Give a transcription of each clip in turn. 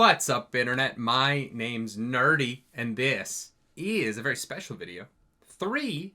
What's up, Internet? My name's Nerdy, and this is a very special video. 3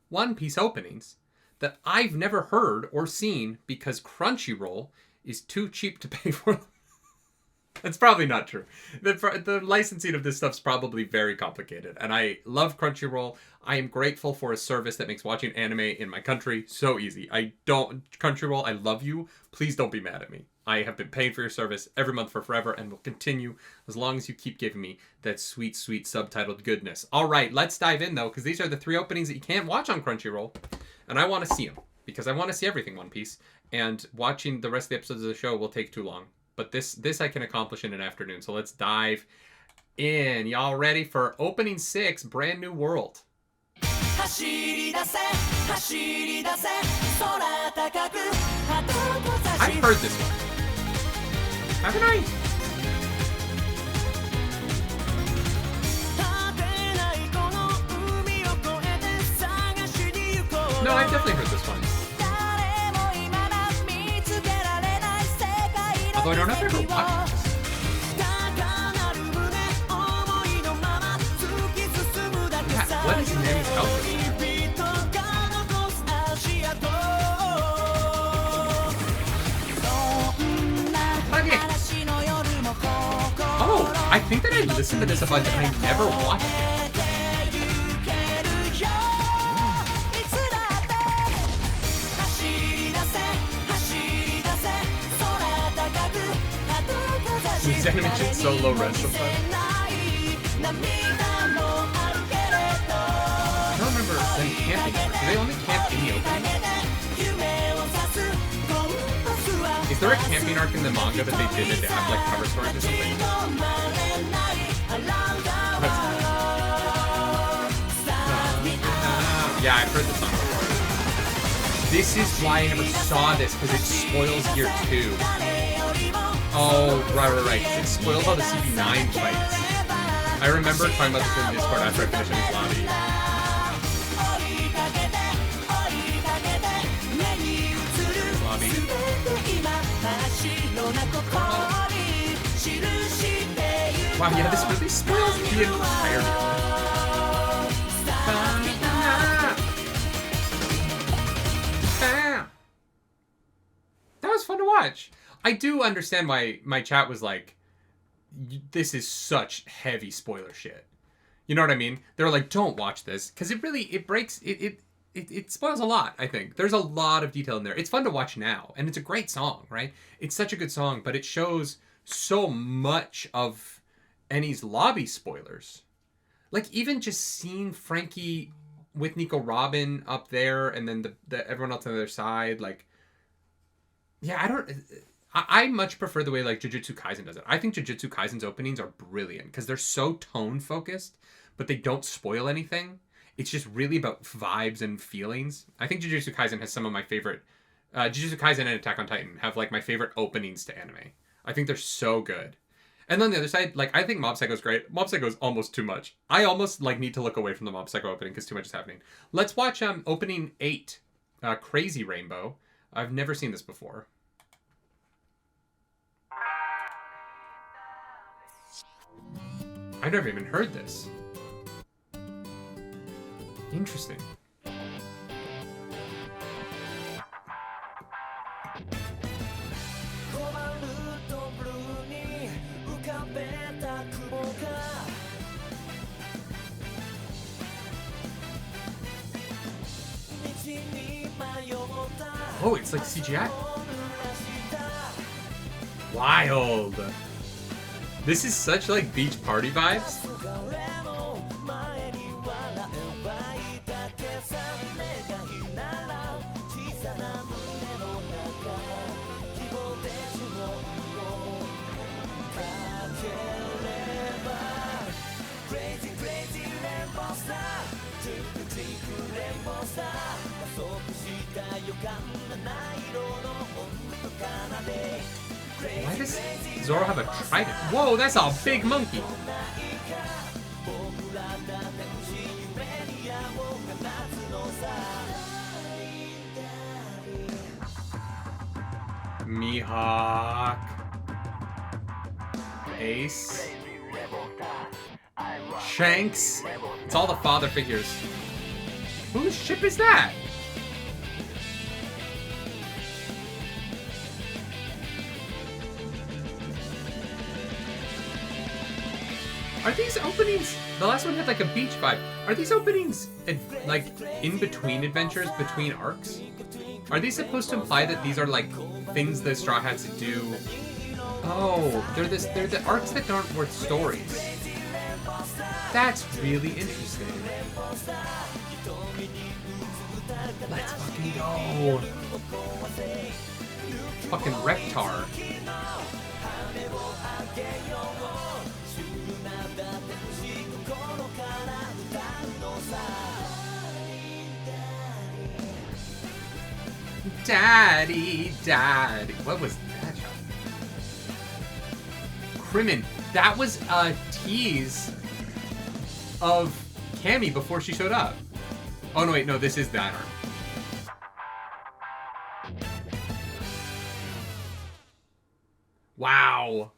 One Piece openings that I've never heard or seen because Crunchyroll is too cheap to pay for them. That's probably not true. The licensing of this stuff's probably very complicated, and I love Crunchyroll. I am grateful for a service that makes watching anime in my country so easy. Crunchyroll, I love you. Please don't be mad at me. I have been paying for your service every month for forever and will continue as long as you keep giving me that sweet, sweet subtitled goodness. All right, let's dive in, though, because these are the 3 openings that you can't watch on Crunchyroll, and I want to see them because I want to see everything One Piece, and watching the rest of the episodes of the show will take too long. But this I can accomplish in an afternoon, so let's dive in. Y'all ready for opening 6, Brand New World? I've heard this one. Haven't I? No, I've definitely heard this one. Although I don't know if I ever watched this. Yeah, what is Nami's outfit? Oh, I think that I listened to this a bunch and I never watched it. These animations so low res sometimes. I don't remember them camping. Do they only camp in the opening? Is there a camping arc in the manga that they did adapt, like cover stories or something? Yeah, I've heard the song before. This is why I never saw this, because it spoils Gear 2. Oh, right. It spoils all the CB9 fights. I remember talking about this in Discord after I finished this lobby. Wow, yeah, this really spoils the entire That was fun to watch. I do understand why my chat was like, this is such heavy spoiler shit. You know what I mean? They were like, don't watch this. Because it spoils a lot, I think. There's a lot of detail in there. It's fun to watch now. And it's a great song, right? It's such a good song, but it shows so much of Eni's lobby spoilers. Like, even just seeing Frankie with Nico Robin up there and then the everyone else on the other side, like, yeah, I much prefer the way, like, Jujutsu Kaisen does it. I think Jujutsu Kaisen's openings are brilliant because they're so tone-focused, but they don't spoil anything. It's just really about vibes and feelings. I think Jujutsu Kaisen has some of my favorite... Jujutsu Kaisen and Attack on Titan have, like, my favorite openings to anime. I think they're so good. And then the other side, like, I think Mob Psycho's great. Mob Psycho is almost too much. I almost, like, need to look away from the Mob Psycho opening because too much is happening. Let's watch opening 8, Crazy Rainbow. I've never seen this before. I've never even heard this. Interesting. Oh, it's like CGI. Wild. This is such, like, beach party vibes. Why does Zoro have a trident? Whoa, that's a big monkey. Mihawk. Ace. Shanks. It's all the father figures. Whose ship is that? Are these openings... The last one had like a beach vibe. Are these openings like in between adventures, between arcs? Are these supposed to imply that these are like things the Straw Hats do? Oh, they're the arcs that aren't worth stories. That's really interesting. Let's fucking go. Fucking Reptar. Daddy. What was that? Crimin. That was a tease of Cammy before she showed up. Oh no, wait, no, this is that arc. Wow.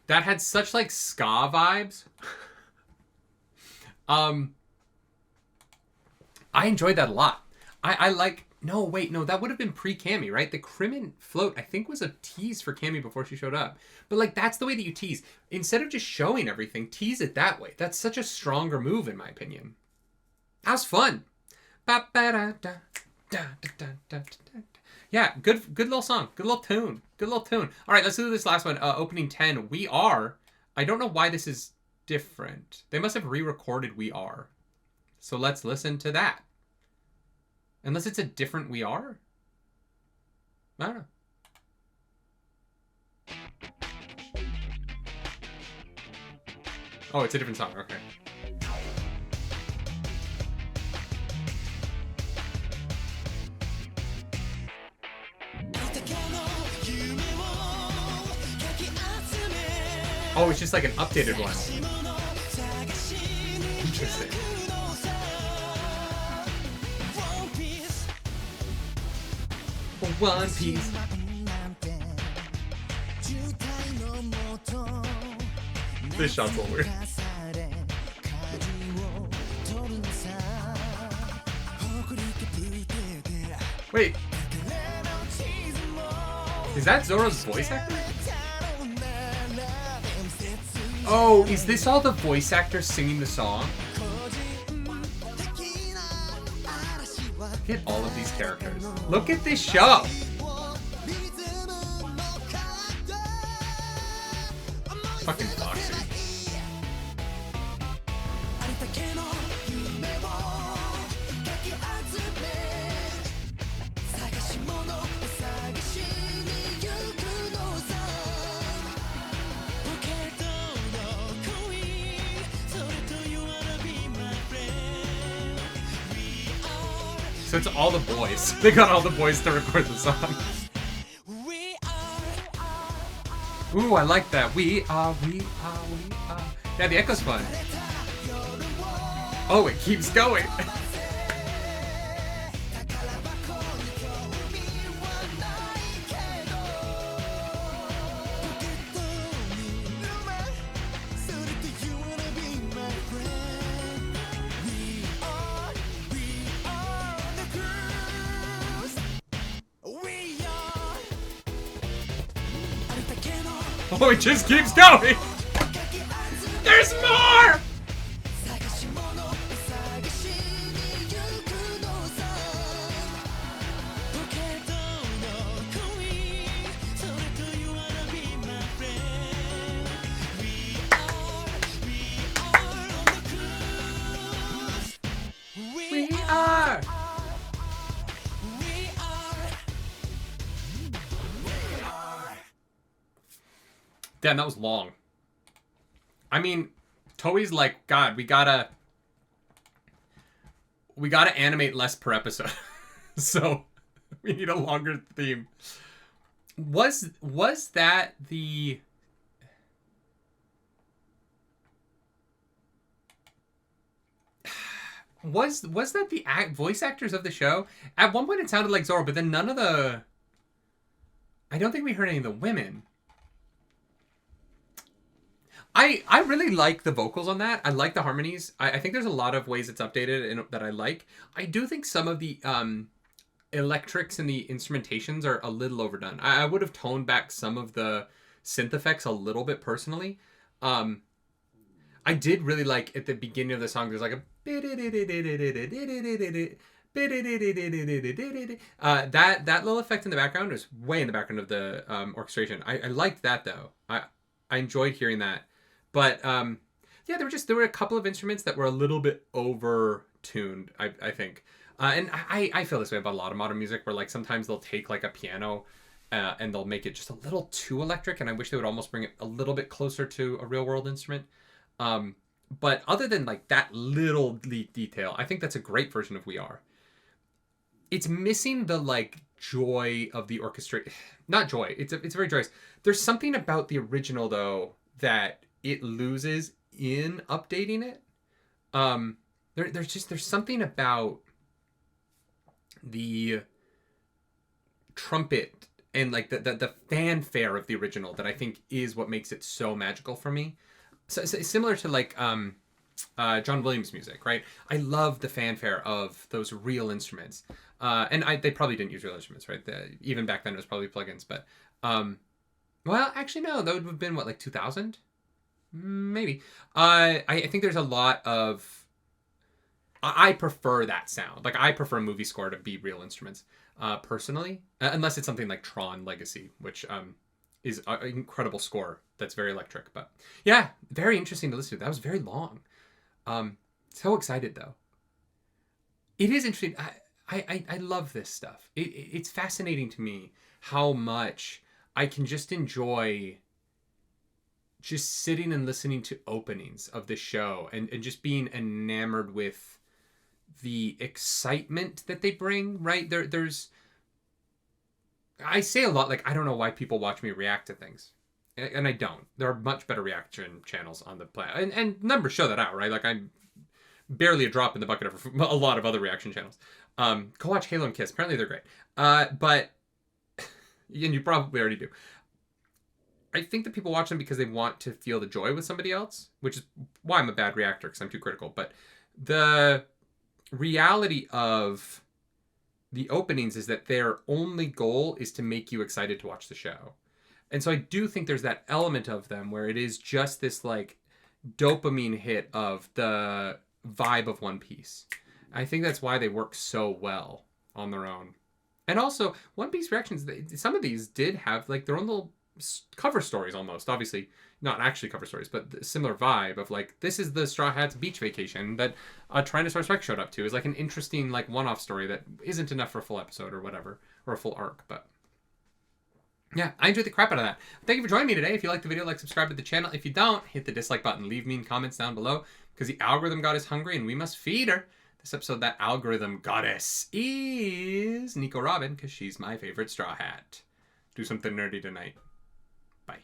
That had such like ska vibes. I enjoyed that a lot. I like... No, wait, no, that would have been pre-Cammy, right? The Crimin float, I think, was a tease for Cammy before she showed up. But, like, that's the way that you tease. Instead of just showing everything, tease it that way. That's such a stronger move, in my opinion. That was fun. Yeah, good little song. Good little tune. All right, let's do this last one. Opening 10, We Are. I don't know why this is different. They must have re-recorded We Are. So let's listen to that. Unless it's a different We Are? I don't know. Oh, it's a different song. Okay. Oh, it's just like an updated one. Interesting. One Piece. This shot's a little weird. Wait. Is that Zoro's voice actor? Oh, is this all the voice actors singing the song? Look at all of these characters. Look at this show. Fucking Foxy. So it's all the boys. They got all the boys to record the song. Ooh, I like that. We are. Yeah, the echo's fun. Oh, it keeps going. Oh, it just keeps going! There's more! We are! Damn, that was long. I mean, Toei's like, God, we gotta animate less per episode. So we need a longer theme. Was that the... Was that the voice actors of the show? At one point it sounded like Zoro, but then none of the... I don't think we heard any of the women. I really like the vocals on that. I like the harmonies. I think there's a lot of ways it's updated and that I like. I do think some of the electrics and the instrumentations are a little overdone. I would have toned back some of the synth effects a little bit personally. I did really like at the beginning of the song, there's like a that little effect in the background is way in the background of the orchestration. I liked that though. I enjoyed hearing that. But yeah, there were a couple of instruments that were a little bit over tuned, I think. And I feel this way about a lot of modern music, where like sometimes they'll take like a piano and they'll make it just a little too electric, and I wish they would almost bring it a little bit closer to a real world instrument. But other than like that little detail, I think that's a great version of We Are. It's missing the like joy of the orchestra. Not joy. It's very joyous. There's something about the original though that it loses in updating it. There's something about the trumpet and like the fanfare of the original that I think is what makes it so magical for me. So similar to like John Williams music, right? I love the fanfare of those real instruments. And they probably didn't use real instruments, right? Even back then it was probably plugins, but well, actually no, that would have been what, like 2000? Maybe. I think there's a lot of I prefer that sound. Like I prefer a movie score to be real instruments, personally, unless it's something like Tron Legacy, which is an incredible score that's very electric. But yeah, very interesting to listen to. That was very long. So excited though. It is interesting. I love this stuff. It's fascinating to me how much I can just enjoy just sitting and listening to openings of the show and just being enamored with the excitement that they bring, right? There's I say a lot, like, I don't know why people watch me react to things. And I don't. There are much better reaction channels on the planet. And numbers show that out, right? Like, I'm barely a drop in the bucket of a lot of other reaction channels. Go watch Halo and Kiss. Apparently they're great. But, and you probably already do. I think that people watch them because they want to feel the joy with somebody else, which is why I'm a bad reactor, because I'm too critical. But the reality of the openings is that their only goal is to make you excited to watch the show. And so I do think there's that element of them where it is just this like dopamine hit of the vibe of One Piece. I think that's why they work so well on their own. And also, One Piece reactions, some of these did have like their own little cover stories almost. Obviously, not actually cover stories, but the similar vibe of like, this is the Straw Hats beach vacation that Tyrannosaurus Rex showed up to. Is like an interesting like one-off story that isn't enough for a full episode or whatever, or a full arc. But yeah, I enjoyed the crap out of that. Thank you for joining me today. If you like the video, like, subscribe to the channel. If you don't, hit the dislike button. Leave mean comments down below, because the algorithm god is hungry and we must feed her. This episode, that algorithm goddess is Nico Robin, because she's my favorite Straw Hat. Do something nerdy tonight. Bye.